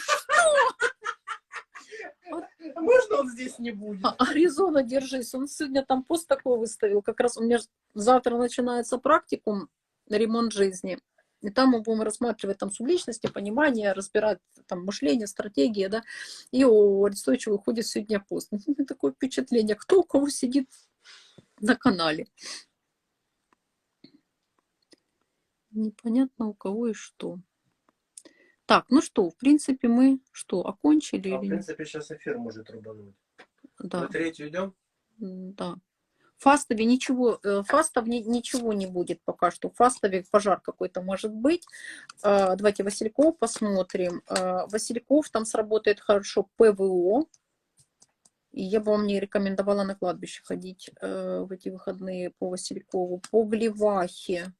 Можно он здесь не будет? Аризона, держись. Он сегодня там пост такой выставил. Как раз у меня завтра начинается практикум ремонт жизни. И там мы будем рассматривать там субличности, понимание, разбирать там мышление, стратегия, да. И у Арестовича выходит сегодня пост. Такое впечатление, кто у кого сидит на канале. Непонятно у кого и что. Так, ну что, в принципе, мы что, окончили? В принципе, сейчас эфир может рубануть. Да. На третью идем? Да. В Фастове ничего, ничего не будет пока что. В Фастове пожар какой-то может быть. Давайте Васильков посмотрим. Васильков, там сработает хорошо ПВО. И я бы вам не рекомендовала на кладбище ходить в эти выходные по Василькову. По Глевахе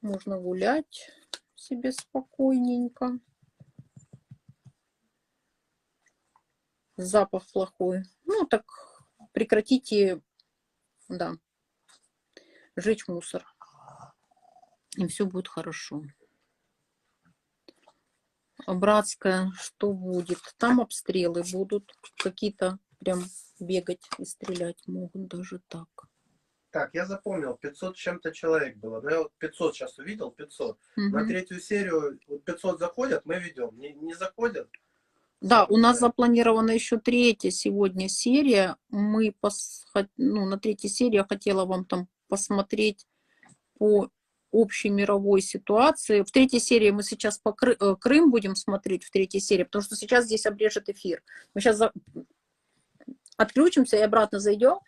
можно гулять себе спокойненько. Запах плохой. Ну, так прекратите, да, жечь мусор. И все будет хорошо. Братская, что будет? Там обстрелы будут. Какие-то прям бегать и стрелять могут даже так. Так, я запомнил, 500 с чем-то человек было. Но я вот 500 сейчас увидел, 500. На третью серию 500 заходят, мы ведем. Не заходят. Да, у нас запланирована еще третья сегодня серия. Мы на третьей серии я хотела вам там посмотреть по общей мировой ситуации. В третьей серии мы сейчас по Крым будем смотреть, в третьей серии, потому что сейчас здесь обрежет эфир. Мы сейчас отключимся и обратно зайдем.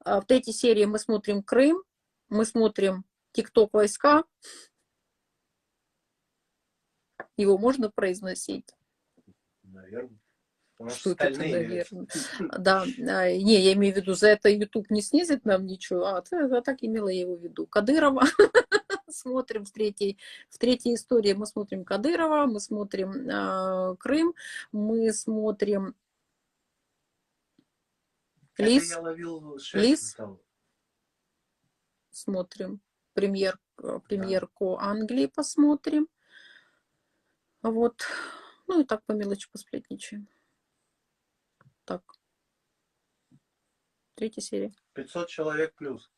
В третьей серии мы смотрим Крым, мы смотрим ТикТок войска. Его можно произносить? Наверное. Что это, наверное? Да, не, я имею в виду, за это YouTube не снизит нам ничего. Я так имела я его в виду. Кадырова. Смотрим в третьей истории. Мы смотрим Кадырова, мы смотрим Крым, мы смотрим Лис. Смотрим премьерку Англии посмотрим. Вот. Ну и так по мелочи посплетничаем. Так. Третья серия. 500 человек плюс.